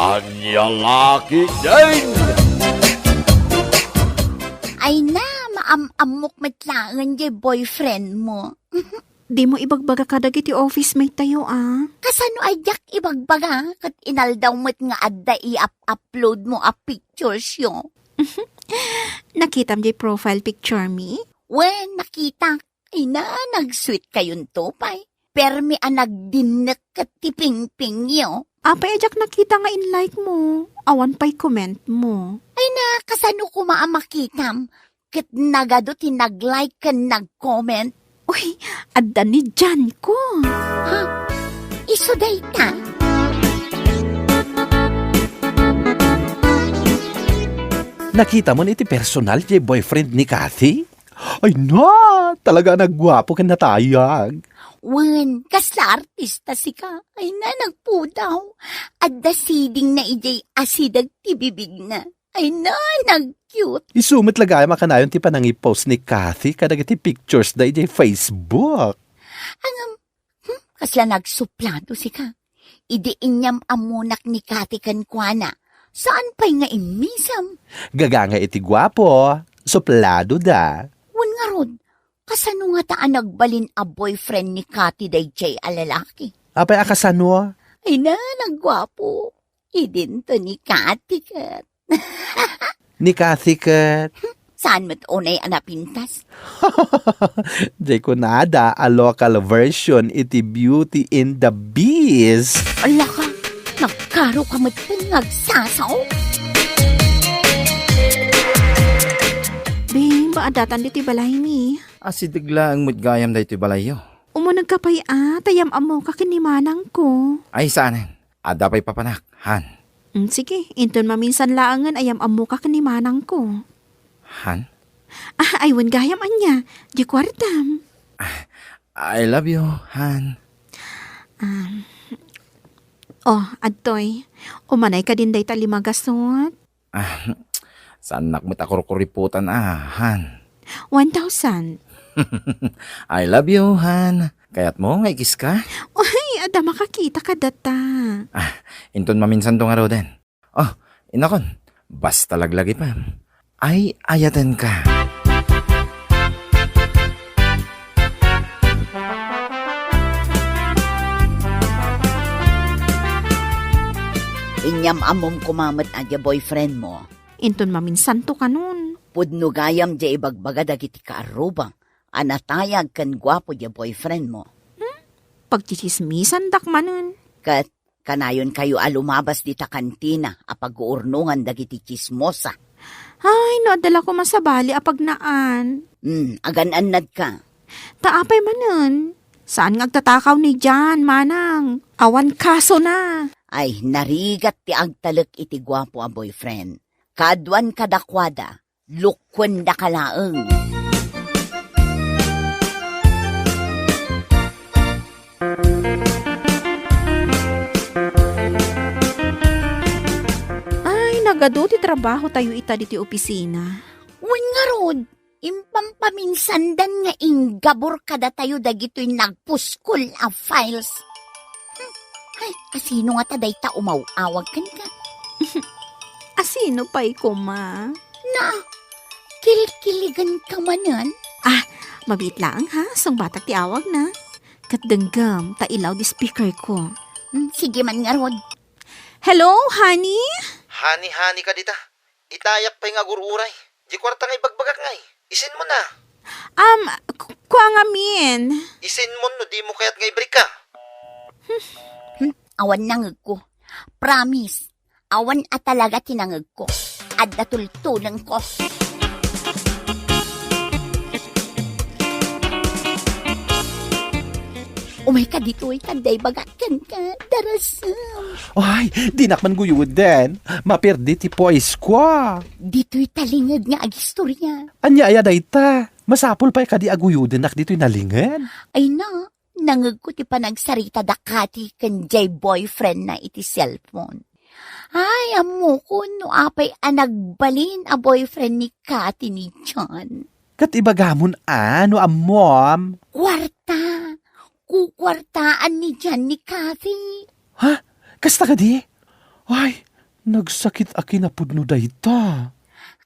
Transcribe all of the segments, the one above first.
Anya laki din! Ay na, maamamok matlangan di boyfriend mo. Di mo ibagbaga ka dagiti office mate tayo Kasano ajak ibagbaga kat inaldaw mo't nga adda i-upload mo a pictures yo. Nakita mo di profile picture me? When nakita, ay na, nag-sweet kayong topay. Permi nagdinek kat tiping-ping yo. Apay ajak nakita nga in like mo. Awan pa'y comment mo. Ay na, kasano ko maamakitam. Kat nagado tinag-like ka nag-comment. Uy, adda ni Jan ko. Ha? Iso day ta? Nakita mo na iti personal di boyfriend ni Kathy? Ay na, talaga nagwapo ka natayag. Wen, kasla artista si ka. Ay na, nagpudaw. Adda siding na ijay asidag tibibig na. Ay na, nag-cute. Isumit lagay makanayon ti panangipost ni Kathy kadag iti pictures da iti Facebook. Kasla nagsuplado si ka. Idiin niyam amunak ni Kati Kankwana. Saan pa'y nga imisam? Gaganga iti gwapo, suplado da. Wen nga rod, kasano nga taan nagbalin a boyfriend ni Kati dayjay a lalaki? Apay akasano? Ay na, nagwapo. Idinto ni Kati kat. Ni Kathy kat. Saan mo't unay anapintas? Di ko nada a local version iti Beauty in the Beast. Ala ka, nagkaro ka mo't nagsasaw? Bing, maadatan di ti balay mi. Asidigla ang mudgayam da ito balayo. Umunag ka pa'y tayam amo kakinimanang ko. Ay saanin, ada pa'y papanak, Han. Sige, inton maminsan laangan ayam amo kakinimanang ko. Han? Aywan gayam anya, di kwartam. I love you, Han. Adtoy, umanay ka din day talimagasot. Saan nakmit ako kuriputan, Han? 1,000. I love you, Han. Kaya't mo, nga ikis ka? Uy, ada makakita ka data. Inton maminsan to nga raw din. Inakon, basta laglagi pa. Ay, ayatan ka. Inyam amom kumamat adya boyfriend mo. Inton maminsan to ka nun. Pudno gayam dya ibagbaga dagiti kaarubang. Anatayag kan gwapo dya boyfriend mo. Pagchichismisan dakmanon. Kat kanayon kayo alumabas di ta kantina apag-uurnungan dagiti chismosa. Ay, naadala ko masabali apag naan. Agan-anad ka. Taapay manon. Saan ngagtatakaw ni Jan, manang? Awan kaso na. Ay, narigat ti agtalek iti gwapo a boyfriend. Kadwan kadakwada, lukwen da kalaeng. Nagado ti trabaho tayo ita di ti opisina. Wen nga rod, impampaminsandan nga inggabor kada tayo dagito'y nagpuskol a files. Ay, asino nga taday ta umawawag kan ka? Asino pa'y kuma? Na, kilikiligan ka manan? Mabit lang ha, sung batak ti awag na. Katdenggam, ta ilaw di speaker ko. Sige man nga rod. Hello, honey? Hani ka dita. Itayak pa'y nga gururay. Di kwarta nga ibagbagak ngay. Isin mo na. Kuha nga min. Isin mo no, di mo kaya't nga ibrik ka. Awan nangag ko. Promise. Awan at talaga tinangag ko. At natultulang ko. Umay ka dito ay kanday bagakan ka. Darasam. Ay, di nakman guyud den. Maperdi ti poise ko. Dito'y talingag nga agistorya. Anya aya dayta. Masapol pa'y kadi aguyuden nak dito'y nalingin. Ay na, nangag ko ti panagsarita dakati kan jay boyfriend na iti cellphone. Ay, amo ko no apay anagbalin a boyfriend ni Kati ni John. Kat ibagamon ano amom. Kwarta. Kukwartaan ni John ni Kati. Ha? Kasta ka di? Ay, Nagsakit aki na pudno dayta.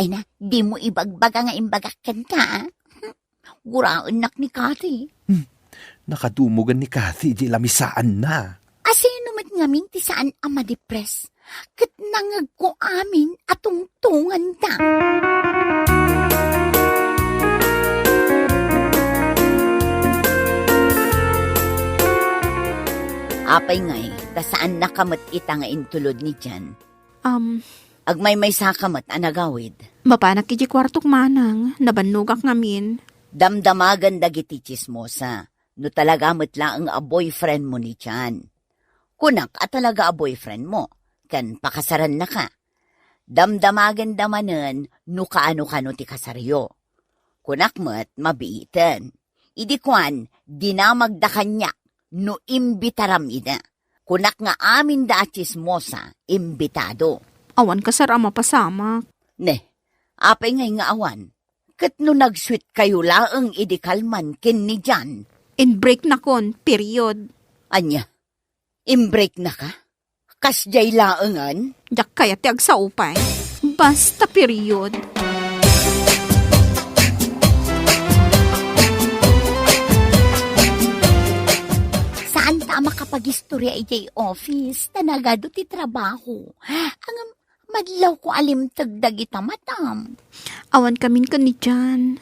Ay na, di mo ibagbaga nga imbagakan ka. Guraon nak ni Kati. Nakadumugan ni Kathy di lamisaan na. Asino mat ngamin ti saan ama depres. Kat nangag ko amin atong tungan da. Apay ngay, ta saan nakamat ita nga intulod ni Jan. Agmay may sakamat anagawid. Mapanak iti kwartok manang, nabanugak ngamin. Damdamagan dagiti chismosa. No talaga matla ang a boyfriend mo ni Jan. Kunak at talaga a boyfriend mo. Kan pakasaran na ka. Damdamagan damanen no kaano-kano ti kasaryo. Kunak mat mabiitan. Idikwan, dinamagda kanya no imbitaram ida. Kunak nga amin da chismosa, imbitado. Awan ka sara mapasamak. Ne, apay ngay nga awan. Kat no nag-sweet kayo laang idikalman kin ni Jan. In break na kon, period. Anya, imbreak na ka? Kasjay laangan? Jak kaya ti agsaupay. Basta period. Saan ta makapag-istorya ijay office? Tanagado ti trabaho. Ang madlaw ko alimtag dagita matam. Awan kamin ka ni Jan.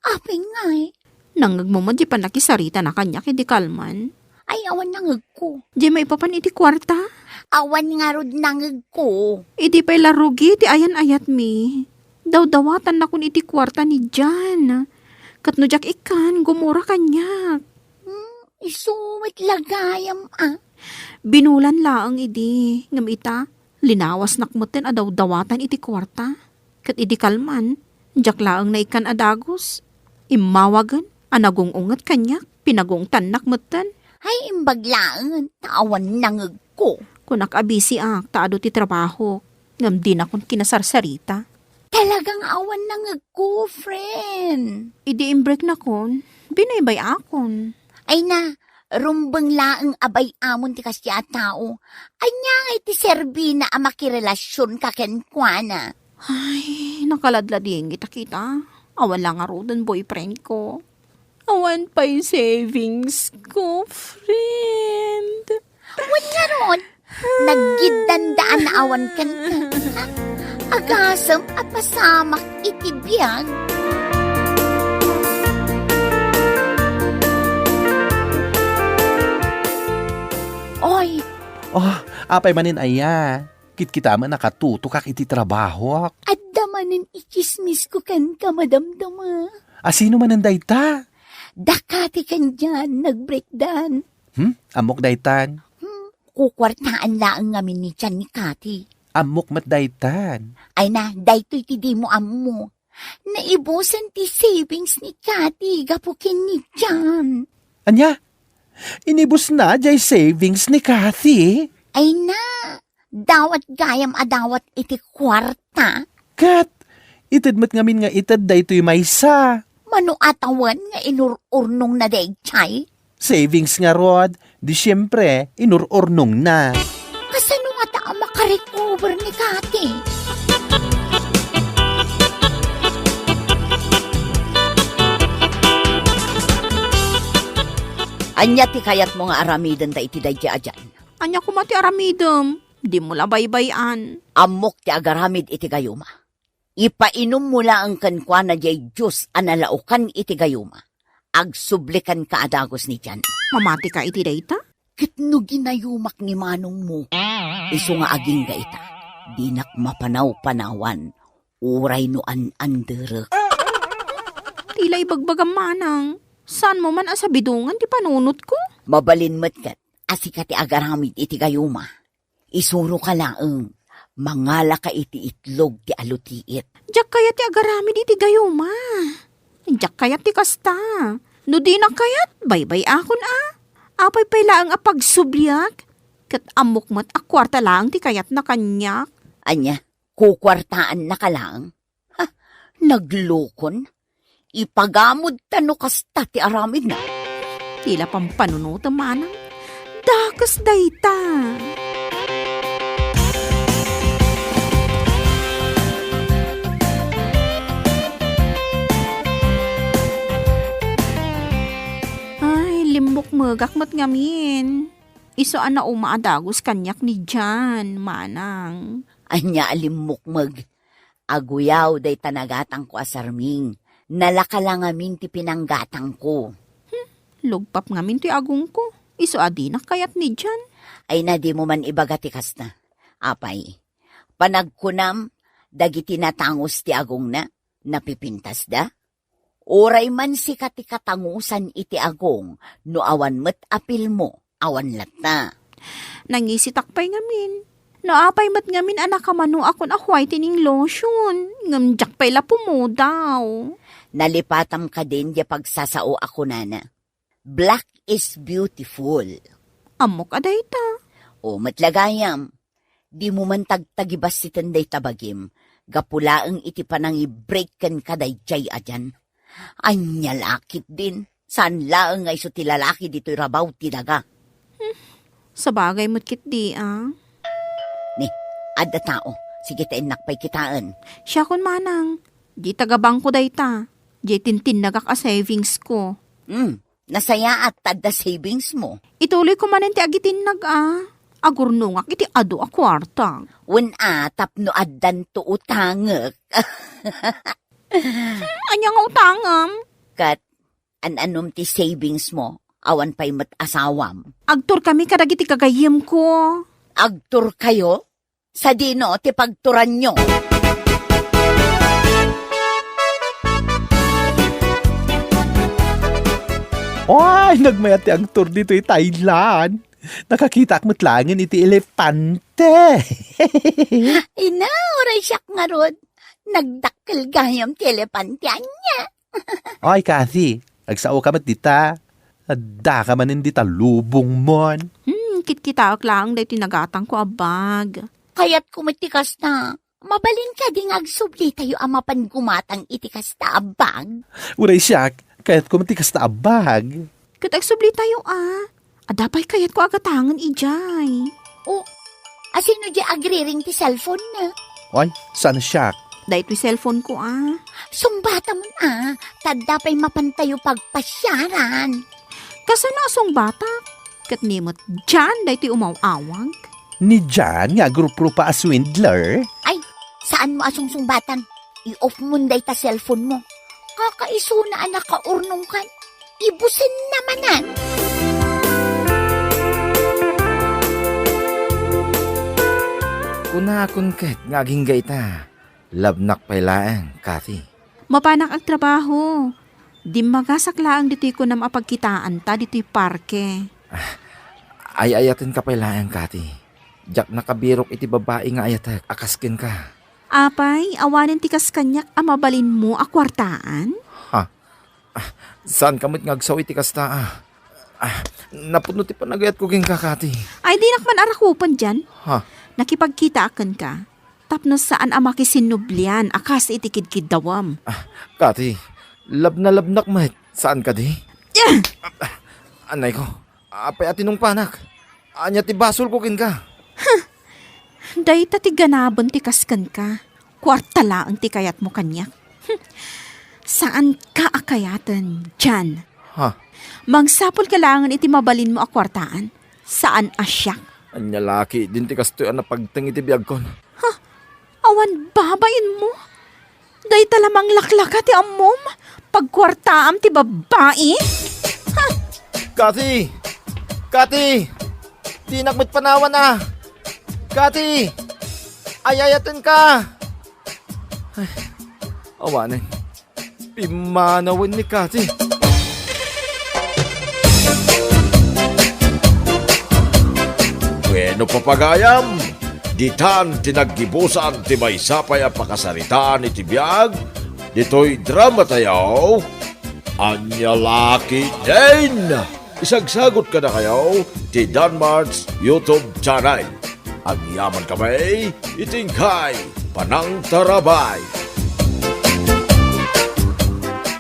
Apay ngay. Nangag mo di pa nakisarita na kanya kidi kalman. Ay awan nangag ko. Di may papan iti kwarta. Awan nga rod nangag ko. Idi pa'y larugi ti ayan-ayat mi. Daw-dawatan na kun iti kwarta ni Jan. Katno jak ikan, gumura kanya. Isumit lagayam Binulan laang idi. Ngamita, linawas nakmutin adaw-dawatan iti kwarta. Kat idi kalman, jak laang na ikan adagos. Imawagan, anagong ungat kanya, pinagong tanak mutan. Ay imbaglaan. Tawan nangag ko. Kunak abisi taado ti trabaho. Ngam di na kun kinasarsarita. Talagang awan nangag ko, friend. Idi imbreak na kon, binaybay akon. Ay na, rumbang laang abay amon ti kasya tao. Anya nga iti serbi na amakirelasyon kakenkwana. Ay, nakaladlading kita. Awan lang nga rodan boyfriend ko. Awan pa yung savings ko, friend. Wala ron, naggidandaan na awan kan ka. Agasam at pasamak iti biyag. Oy, Apay manin aya. Kit-kita man nakatutok iti trabaho. at damanin ikismis ko kan ka madamdama. Asino man ang dayta? Dakati kan dyan, nag-breakdown. Amok daytan. Kukwartaan laang ngamin ni Jan ni Kati. Amok mat daytan. Ay na, daytoy ti di mo amo. Naibusan ti savings ni Kati, gapukin ni Jan. Anya? Inibus na jay savings ni Kathy. Ay na, dawat gayam adawat iti kwarta. Kat, itadmat ngamin nga itad daytoy maysa. Mano atawan nga inururnong na day chay. Savings nga rod, di siyempre, inururnong na. Kasano nga ta makarecover ni Kati? Anya ti kayat mo nga aramidan ta iti dayja ajan. Anya kumati aramidem. Di mo labaybayan. Amok ti agaramid iti gayuma. Ipainom mo lang kankwa na jay Diyos analaukan iti gayuma. Agsublikan ka adagos ni Jan. Mamati ka iti dayta? Kitno ginayumak ni manong mo. Iso nga aging gaita. Dinak mapanaw-panawan. Uray no an-anderek. Tila ibagbagam manang. Saan mo man asabidungan di panunot ko? Mabalin matkat. Asika ti agaramid iti gayuma. Isuro ka laang. Mangala ka iti itlog ti alutiit. Diyak kayat ti agarami di ti gayuma. Diyak kayat ti kasta. No di na kayat, baybay akon Apay pay laang apagsubliak. Kat amok mat akwarta lang ti kayat na kanyak. Anya, kukwartaan na ka lang? Ha, naglukon? Ipagamod tano kasta ti aramid na. Tila pampanunuta manang. Dakas dayta. mukmugak mo't ngamin. Iso na umaadagos kanyak ni Jan, manang. Anya alimukmag. Aguyaw day tanagatang ko asarming. Nalaka lang amin ti pinanggatang ko. Lugpap ngamin ti agong ko. Iso adinak kayat ni Jan. Ay na di mo man ibagatikas na. Apay, panagkunam, dagiti natangos ti agong na, napipintas da. Oray man si katikatangusan iti agong, no awan met apil mo, awan latta. Nangisitakpay ngamin. Naapay mat ngamin anak kamano akon akway tining lotion. Ngamjak pay lapo mo daw. Nalipatam ka din di pagsasao ako nana. Black is beautiful. Amok aday ta. O matlagayam, di mo man tagtagibas si tenday tabagim, gapulaang iti panang i-break kan kaday jay adyan. Anya lakit din, saan laang ay so tilalaki dito'y rabaw tilaga. Sa bagay mo't kit di Ni, adda tao, sige tayo nakpay kitaan. Siya kon manang. Di tagabang ko day ta. Di tintin nagak a savings ko. Nasaya at tadda savings mo. Ituloy ko manan ti agitin agurnungak iti ado a kwarta. Wen tapno addan to utangek. Anya nga utangam. Kat, an-anom ti savings mo, awan pa'y mat-asawam. Agtur kami kadagiti kagayim ko. Agtur kayo? Sa dino, ti pagturan nyo. Ay, nagmayat ti agtor dito Thailand. Nakakita ak matlangin iti elepante. Ina, oray siyak nga rod. Nagdakkel gayam ti elepantyan niya. Ay, Kathy, agsao ka mat dita. Adda ka man hindi talubong mon. Kitkita ak lang day tinagatang ko abag. Kaya't kumatikas na. Mabalin ka ding agsubli tayo amapan gumatang itikas na abag. Uray siya, kaya't kumatikas na abag. Katagsubli tayo Adapay kayat ko agatangan ijay. O, asino di agriring ti cellphone na? Ay, sana siya. Dahil ito'y cellphone ko Sumbata mo tadda pa'y mapantayo pagpasyaran. Kasano asong bata? Katnimot dyan dahil ito'y umawawag. Ni Jan nga grupo pa a swindler. Ay, saan mo asong sumbatan? I-off mo day ta cellphone mo. Kakaiso na anak ka urnong kan. Ibusin namanan. Kunakon ket ngaging gaita. Labnak pailaang, Kathy. Mapanak ang trabaho. Di magasaklaan dito'y ko na mapagkitaan ta dito'y parke. Ay ayatin ka pailaang, Kathy. Jak nakabirok iti babae nga ayatek, akaskin ka. Apay, awanin tikas kanyak amabalin mo a kwartaan? Saan kamit ngagsaw iti kasta napuno ti panagayat ko ging ka, Kathy. Ay, di nakman arakupan dyan. Nakipagkita akan ka. Tapno saan amakisinnublian, akas itikid-kid dawam. Kathy, labnak mat. Saan ka di? Anay ko, apay atinong panak. Anya ti basol ko kin ka. Day ti ganabon ti kaskan ka. Kwarta lang ti kayat mo kanyak. Saan ka akayatan? Diyan. Mangsapol ka langan iti mabalin mo a kwartaan. Saan asyak? Anya laki, din ti kastoy na pagtang iti biyag kon. Awan babayin mo? Day talamang laklaka ti amom? Pagkwartaam ti babae? Kathy! Kathy! Di nakmat panawan Kathy! Ayayatan ka! Ay, awanin. Pimanawan ni Kathy. Bueno papagayam, ditan tinaggibusan ti may sapay ang pakasaritaan iti biyag, dito'y drama tayo, anya laki din! Isagsagot ka na kayo ti Danmar's YouTube channel. Ang yaman kamay, itingkay, panang tarabay.